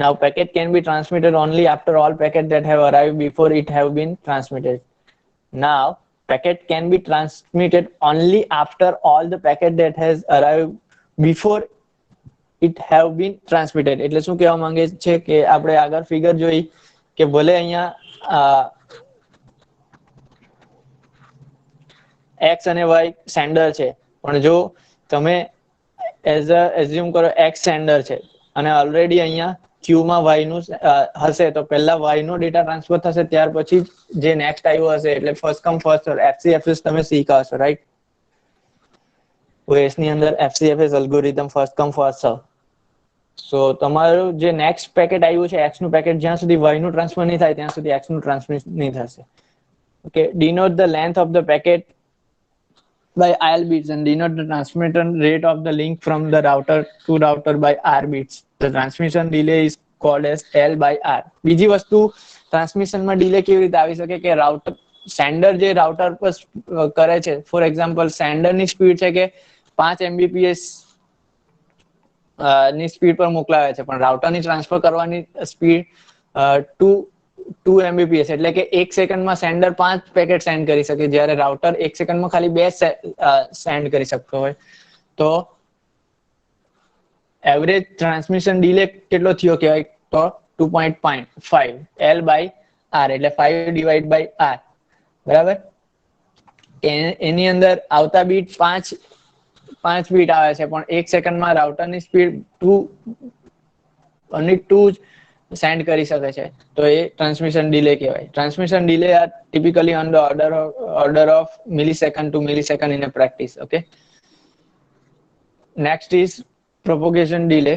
Now packet can be transmitted only after all packets that have arrived before it have been transmitted. Now packet can be transmitted only after all the packet that has arrived before it have been transmitted. એટલે શું કહેવા માંગે છે કે આપણે આગળ figure જોઈ કે ભલે અહીંયા x અને y સેન્ડર છે, પણ જો તમે એઝ્યુમ કરો x સેન્ડર છે અને ઓલરેડી અહીંયા ક્યુ માં y નું હશે તો પહેલા y નો ડેટા ટ્રાન્સફર થશે, ત્યાર પછી જે નેક્સ્ટ આવ્યો હશે એટલે ફર્સ્ટ કમ ફર્સ્ટ સર્વ, FCFS તમે શીખા હશો, રાઈટ. OS ની અંદર FCFS algorithm first come first serve. So તમારું જે નેક્સ્ટ પેકેટ આવ્યું છે x નું પેકેટ, જ્યાં સુધી y નું ટ્રાન્સફર નહીં થાય ત્યાં સુધી x નું ટ્રાન્સફર નહીં થશે. Okay, denote the length of the packet by IL bits and denote the transmission rate of the link from the router to router by R bits. The transmission delay is called as L by R. બીજી વસ્તુ ટ્રાન્સમિશનમાં delay કેવી રીતે આવી શકે કે router sender જે router પર કરે છે, ફોર એક્ઝામ્પલ સેન્ડરની સ્પીડ છે કે 5 Mbps ની સ્પીડ પર મોકલાવે છે, પણ રાઉટરની ટ્રાન્સફર કરવાની સ્પીડ 2 Mbps, એટલે કે 1 સેકન્ડમાં સેન્ડર 5 પેકેટ સેન્ડ કરી શકે, જ્યારે રાઉટર 1 સેકન્ડમાં ખાલી 2 સેન્ડ કરી શકતો હોય. તો એવરેજ ટ્રાન્સમિશન ડિલે કેટલો થયો કહેવાય તો 2.5 L બાય R, એટલે 5 ડિવાઈડ બાય R, બરાબર. એની અંદર આવતા બીટ 5 બીટ આવે છે, પણ 1 સેકન્ડમાં રાઉટરની સ્પીડ 2 સેન્ડ કરી શકે છે, તો એ ટ્રાન્સમિશન ડિલે કહેવાય. Transmission delay are typically on the order of millisecond to millisecond in a practice. Okay, next is propagation delay.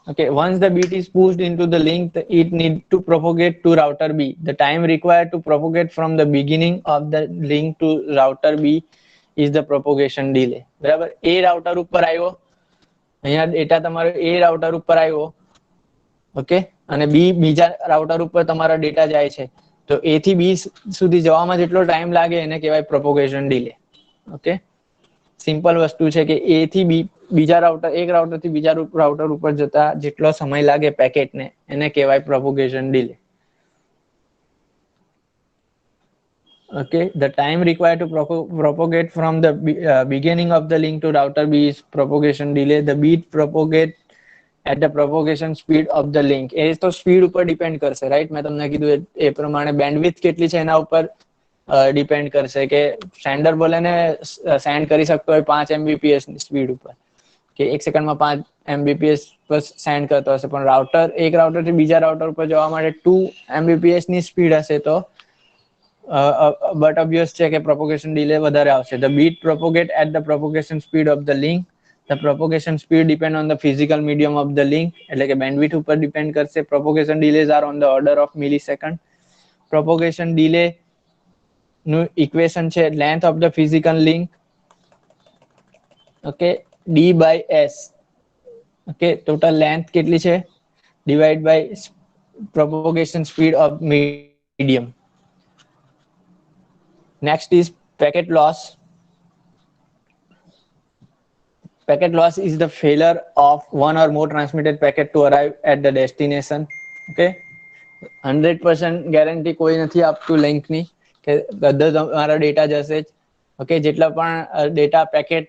Okay, once the bit is pushed into the link, it needs to propagate to router B. The time required to propagate from the beginning of the link to router B is the propagation delay. બરાબર, એ router ઉપર આવ્યો, અહીંયા data તમારો એ router ઉપર આવ્યો, okay, અને બી બીજા router ઉપર તમારો ડેટા જાય છે, તો એ થી બી સુધી જવામાં જેટલો ટાઈમ લાગે એને કહેવાય પ્રોપોગેશન ડિલે. ઓકે, સિમ્પલ વસ્તુ છે કે એ થી બી બીજા રાઉટર, એક રાઉટર થી બીજા રાઉટર ઉપર જતા જેટલો સમય લાગે પેકેટને એને કહેવાય propagation delay. Okay, the time required to propagate from the beginning of the link to router B is propagation delay. The bit propagate at the propagation speed of the link. એ તો speed ઉપર depend કરશે, right. મેં તમને કીધું એ પ્રમાણે bandwidth કેટલી છે એના ઉપર ડિપેન્ડ કરશે, કે સેન્ડર ભલે ને સેન્ડ કરી શકતો હોય 5 Mbps ની સ્પીડ ઉપર, કે 1 સેકન્ડમાં 5 Mbps પર સેન્ડ કરતો હશે, પણ રાઉટર એક રાઉટર થી બીજા રાઉટર ઉપર જવા માટે 2 Mbps ની સ્પીડ હશે, તો but obvious છે કે propagation delay વધારે આવશે. The bit propagate at the propagation speed of the link. The propagation speed depend on the physical medium of the link, એટલે કે bandwidth ઉપર ડિપેન્ડ કરશે. Propagation delays are on the order of millisecond. Propagation delay નું equation છે length of the physical link, okay, D by S. Okay, total length કેટલી છે divide by propagation speed of medium. Next is packet loss. Packet loss is the failure of one or more transmitted packet to arrive at the destination. Okay, 100% guarantee કોઈ નથી આપતું link ની કે બધો તમારો data જશે જ. ઓકે, જેટલા પણ ડેટા પેકેટ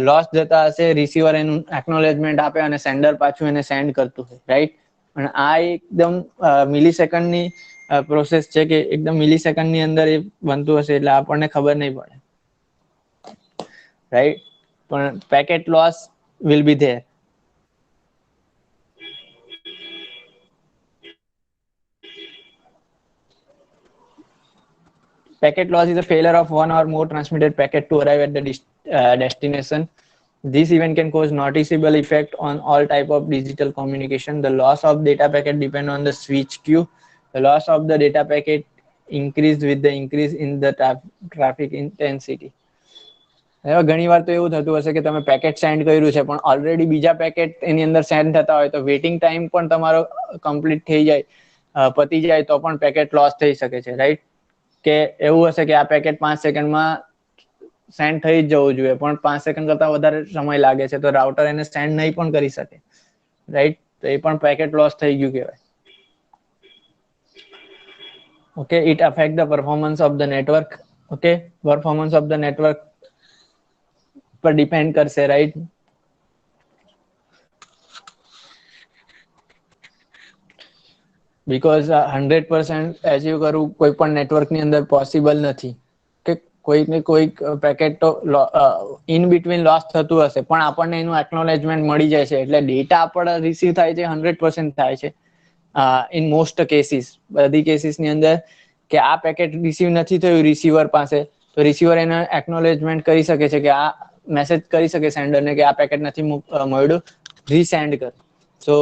લોસ જતા હશે, રિસીવર એનું એક્નોલેજમેન્ટ આપે અને સેન્ડર પાછું એને સેન્ડ કરતું હોય, રાઈટ. પણ આ એકદમ મિલી સેકન્ડની પ્રોસેસ છે, કે એકદમ મિલી સેકન્ડની અંદર એ બનતું હશે, એટલે આપણને ખબર નહીં પડે, રાઈટ. પણ packet loss will be there. Packet loss is a failure of one or more transmitted packet to arrive at the destination. This event can cause noticeable effect on all type of digital communication. The loss of data packet depend on the switch queue. The loss of the data packet increased with the increase in the traffic intensity. ઘણી વાર તો એવું થતું હશે કે તમે packet send કર્યું છે, પણ ઓલરેડી બીજા પેકેટ એની અંદર સેન્ડ થતા હોય, તો વેઇટિંગ ટાઈમ પણ તમારો કમ્પ્લીટ થઈ જાય, પતી જાય, તો પણ પેકેટ લોસ થઈ શકે છે, રાઈટ. કે એવું હશે કે આ પેકેટ 5 સેકન્ડમાં સેન્ડ થઈ જ જવું જોઈએ, પણ 5 સેકન્ડ કરતા વધારે સમય લાગે છે, તો રાઉટર એને સેન્ડ નહીં પણ કરી શકે, રાઈટ. તો એ પણ પેકેટ લોસ થઈ ગયું કહેવાય. Okay, it affect the performance of the network. Okay, performance of the network પર ડિપેન્ડ કરશે, રાઈટ. બીકોઝ 100% એચીવ કરવું કોઈ પણ નેટવર્કની અંદર પોસિબલ નથી, કે કોઈક ને કોઈક પેકેટ તો ઇન બિટવીન લોસ થતું હશે, પણ આપણને એનું એક્નોલેજમેન્ટ મળી જાય છે, એટલે ડેટા આપણે રિસીવ થાય છે 100% થાય છે ઇન મોસ્ટ કેસીસ. બધી કેસીસની અંદર કે આ પેકેટ રિસીવ નથી થયું રિસીવર પાસે, તો રિસીવર એને એક્નોલેજમેન્ટ કરી શકે છે, કે આ મેસેજ કરી શકે સેન્ડરને કે આ પેકેટ નથી મળ્યું, રીસેન્ડ કર. સો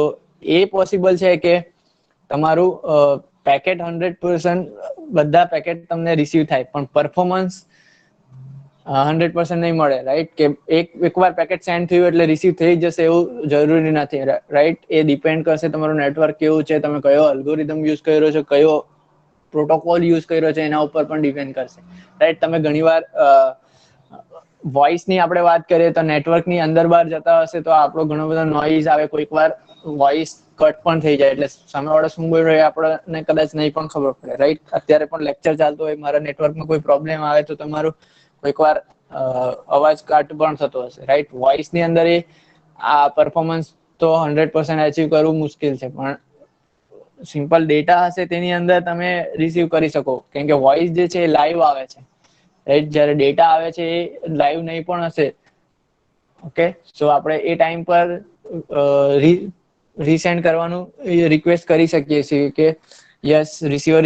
એ પોસિબલ છે કે તમારું પેકેટ 100% બધા પેકેટ તમને રિસીવ થાય, પણ પરફોર્મન્સ 100% નહીં મળે, રાઈટ. કે એકવાર પેકેટ સેન્ડ થયું એટલે રિસીવ થઈ જશે એવું જરૂરી નથી, રાઈટ. એ ડિપેન્ડ કરશે તમારું નેટવર્ક કેવું છે, તમે કયો અલ્ગોરિધમ યુઝ કર્યો છો, કયો પ્રોટોકોલ યુઝ કર્યો છે, એના ઉપર પણ ડિપેન્ડ કરશે, રાઈટ. તમે ઘણીવાર વોઇસની આપણે વાત કરીએ તો નેટવર્કની અંદર બહાર જતા હશે તો આપણો ઘણો બધો નોઇઝ આવે, કોઈક વાર વોઇસ કટ પણ થઈ જાય, એટલે સામેવાળો શું બોલ રહ્યો આપણને કદાચ નહીં પણ ખબર પડે, રાઈટ. અત્યારે પણ લેક્ચર ચાલતો હોય, મારા નેટવર્કમાં કોઈ પ્રોબ્લેમ આવે તો તમારું કોઈક વાર અવાજ કાટ પણ થતો હશે, રાઈટ? વોઇસ ની અંદર આ પરફોર્મન્સ તો 100% અચીવ કરવું મુશ્કેલ છે, પણ સિમ્પલ ડેટા હશે તેની અંદર તમે રિસીવ કરી શકો, કેમ કે વોઇસ જે છે એ લાઈવ આવે છે, રાઈટ? જ્યારે ડેટા આવે છે એ લાઈવ નહીં પણ હશે. ઓકે, સો આપણે એ ટાઈમ પર રીસેન્ડ કરવાનું રિક્વેસ્ટ કરી શકીએ છીએ કે યસ, રિસીવર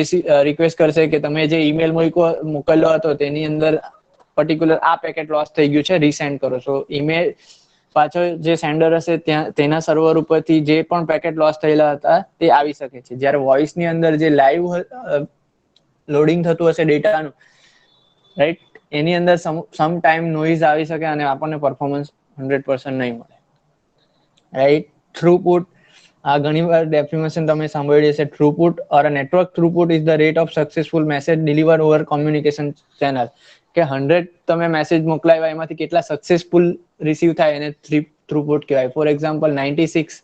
રિક્વેસ્ટ કરશે કે તમે જે ઈમેલ મોકલ્યો હતો તેની અંદર પર્ટિક્યુલર આ પેકેટ લોસ થઈ ગયું છે, રીસેન્ડ કરો. સો ઈમેલ પાછો જે સેન્ડર હશે ત્યાં તેના સર્વર ઉપરથી જે પણ પેકેટ લોસ થયેલા હતા તે આવી શકે છે. જ્યારે વોઇસ ની અંદર જે લાઈવ લોડિંગ થતું હશે ડેટાનું, રાઈટ, એની અંદર સમ ટાઈમ નોઇઝ આવી શકે અને આપણને પરફોર્મન્સ 100% નહીં મળે, રાઈટ? થ્રુપુટ, આ ઘણી વાર ડેફિનેશન તમે સાંભળી હશે. Throughput or a network throughput is the rate of successful message deliver over communication channel. કે 100 તમે મેસેજ મોકલાવ્યા એમાંથી કેટલા સક્સેસફુલ રિસીવ થાય એને થ્રુપુટ કહેવાય. ફોર એક્ઝામ્પલ 96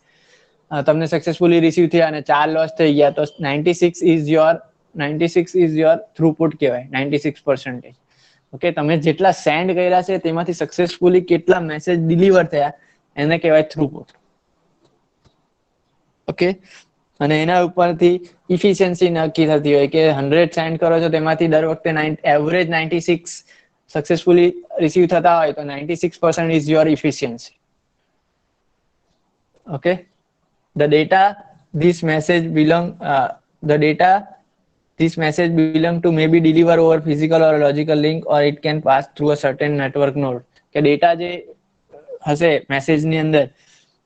તમને સક્સેસફુલી રિસીવ થયા અને 4 લોસ થઈ ગયા, તો 96 ઇઝ યોર થ્રુપુટ કહેવાય, 96%. ઓકે, તમે જેટલા સેન્ડ કર્યા છે તેમાંથી સક્સેસફુલી કેટલા મેસેજ ડિલિવર થયા એને કહેવાય થ્રુપુટ. ઓકે, અને એના ઉપરથી ઇફિશિયન્સી નક્કી થતી હોય કે 100 સેન્ડ કરો છો તેમાંથી દર વખતે એવરેજ 96 સક્સેસફુલી રિસીવ થતા હોય તો 96% is your efficiency. Okay, the data this message belong to may be delivered over physical or logical link, or it can pass through a certain network node. કે data જે હશે message ની અંદર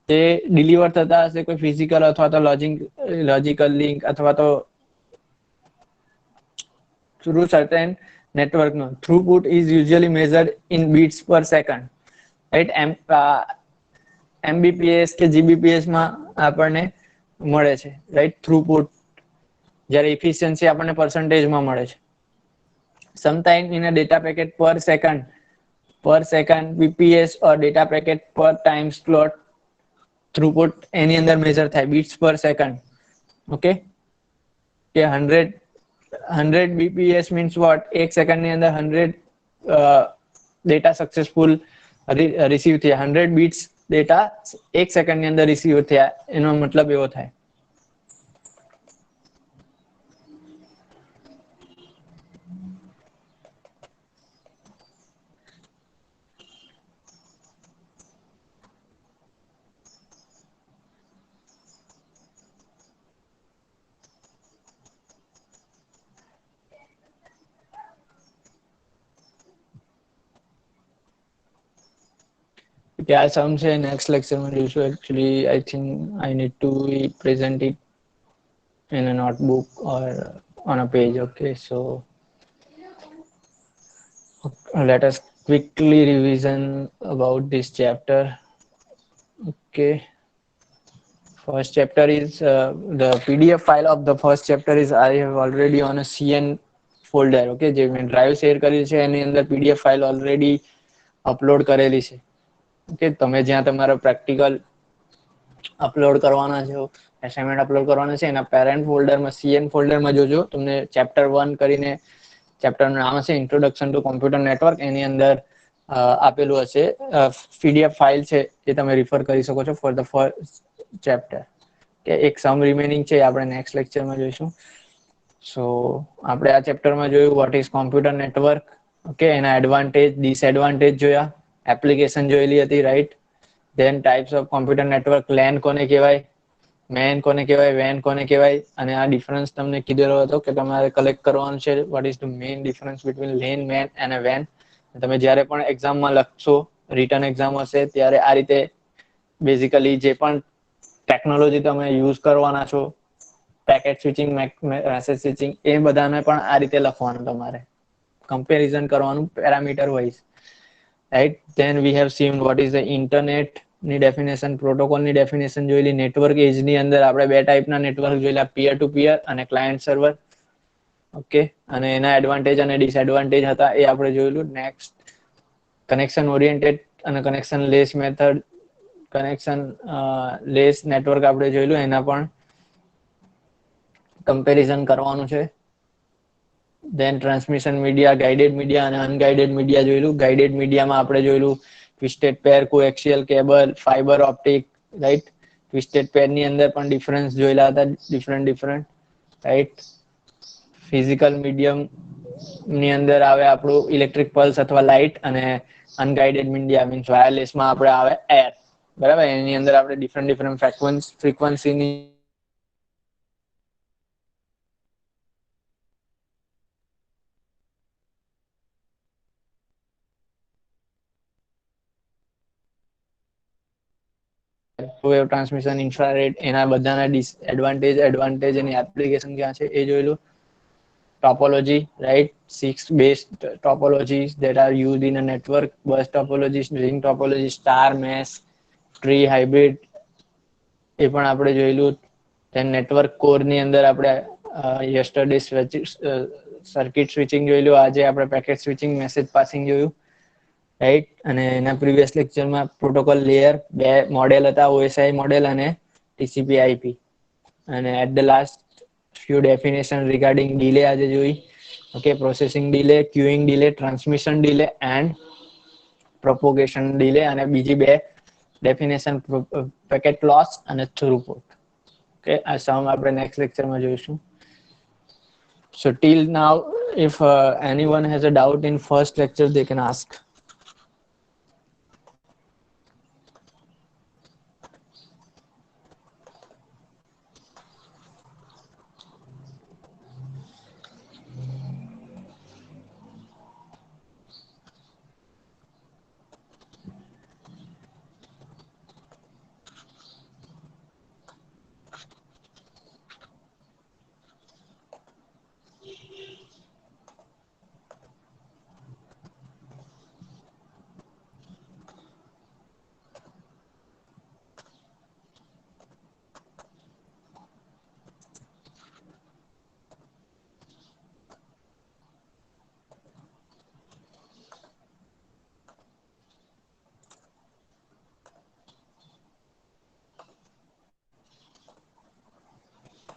તે deliver થતા હશે કોઈ ફિઝિકલ અથવા તો લોજિકલ લિંક અથવા તો through certain network node. Throughput is usually measured in bits per second, right? MBPS કે GBPS માં આપણને મળે છે, રાઈટ? થ્રુપુટ, જ્યારે એફિશિયન્સી આપણને પર્સન્ટેજમાં મળે છે. Sometime in a data packet પર સેકન્ડ BPS ઓર ડેટા પેકેટ પર ટાઈમ સ્લોટ થ્રુપુટ એની અંદર મેજર થાય બીટ્સ પર સેકન્ડ. ઓકે, કે 100 BPS મીન્સ વોટ? એક સેકન્ડ ની અંદર 100 ડેટા સક્સેસફુલ રિસીવ થયા. 100 બીટ્સ ડેટા એક સેકન્ડ ની અંદર રિસીવ થયા, એનો મતલબ એવો થાય. આ સમ છે, નેક્સ્ટ લેક્ચરમાં જોઈશું. Actually I think I need to present it in a notebook or on a page. Okay, so let us quickly revision about this chapter. Okay, first chapter is the PDF file of the first chapter is I have already on a CN folder. Okay, જે મેં drive share કરી છે એની અંદર PDF file already upload કરેલી છે. Okay, તમે જ્યાં તમારો પ્રેક્ટિકલ અપલોડ કરવાના છો, એસાઇનમેન્ટ અપલોડ કરવાના છે, એના પેરેન્ટ ફોલ્ડરમાં CN ફોલ્ડરમાં જોજો, તમને ચેપ્ટર 1 કરીને ચેપ્ટરનું નામ હશે ઇન્ટ્રોડક્શન ટુ કોમ્પ્યુટર નેટવર્ક, એની અંદર આપેલું હશે PDF ફાઇલ છે, એ તમે રિફર કરી શકો છો ફોર ધ ફર્સ્ટ ચેપ્ટર. કે એક સમ રિમેનિંગ છે, આપણે નેક્સ્ટ લેક્ચરમાં જોઈશું. સો આપણે આ ચેપ્ટરમાં જોયું what is computer network. Okay, એના એડવાન્ટેજ ડિસએડવાન્ટેજ જોયા, એપ્લિકેશન જોયેલી હતી, right? Then types of computer network, LAN કોને કહેવાય, મેન કોને કહેવાય, વેન કોને કહેવાય, અને આ ડિફરન્સ તમને કીધેલો હતો કે તમારે કલેક્ટ કરવાનું છે. What is the main difference between LAN, MAN અને વેન. તમે જ્યારે પણ એક્ઝામમાં લખશો, રિટર્ન એક્ઝામ હશે ત્યારે આ રીતે બેઝિકલી જે પણ ટેકનોલોજી તમે યુઝ કરવાના છો, પેકેટ સ્વિચિંગ, મેસેજ સ્વિચિંગ, એ બધાને પણ આ રીતે લખવાનું, તમારે કમ્પેરિઝન કરવાનું parameter wise, right? Then we have seen vote is the internet ની ડેફિનેશન, પ્રોટોકોલની ડેફિનેશન જોયેલી. નેટવર્ક એજ ની અંદર આપણે બે ટાઈપના નેટવર્ક જોયેલા, પિયર ટુ પિયર અને ક્લાયન્ટ સર્વર. ઓકે, અને એના એડવાન્ટેજ અને ડિસએડવાન્ટેજ હતા એ આપણે જોયેલું. નેક્સ્ટ કનેક્શન ઓરિએન્ટેડ અને connectionless method, connectionless network આપણે જોયેલું, એના પણ કમ્પેરિઝન કરવાનું છે. Then transmission media, guided media અને અનગાઇડેડ મીડિયા જોયેલું. ગાઇડેડ મીડિયામાં આપણે જોયેલું twisted pair, coaxial cable, fibre optic, right. Twisted pair ની અંદર પણ ડિફરન્સ જોયેલા હતા, ડિફરન્ટ રાઈટ. ફિઝિકલ મીડિયમ ની અંદર આવે આપણું ઇલેક્ટ્રિક પલ્સ અથવા લાઇટ, અને અનગાઇડેડ મીડિયા મીન્સ વાયરલેસમાં આપણે આવે એર. બરાબર, એની અંદર આપણે ડિફરન્ટ ફ્રીક્વન્સીની વેવ ટ્રાન્સમિશન, ઇન્ફ્રારેડ, એના બધાના એડવાન્ટેજ એની એપ્લિકેશન ક્યાં છે એ જોયેલું. topology, right? 6 base topologies that are used in a network: bus topology, ring topology, star mesh, tree hybrid, એ પણ આપણે જોયેલું. then network core ની અંદર આપણે yesterday સર્કિટ સ્વિચિંગ જોયેલું, આજે આપણે પેકેટ સ્વિચિંગ, મેસેજ પાસિંગ જોયું, રાઈટ. અને એના પ્રીવિયસ લેક્ચરમાં પ્રોટોકોલ લેયર બે મોડેલ હતા, OSI મોડેલ અને TCP IP. અને at the last few definition regarding delay આજે જોઈ. okay, processing delay, queuing delay, transmission delay and propagation delay. અને બીજી બે definition packet loss અને throughput. okay, આ સમ આપણે next lecture માં જોઈશું. so till now if anyone has a doubt in first lecture they can ask.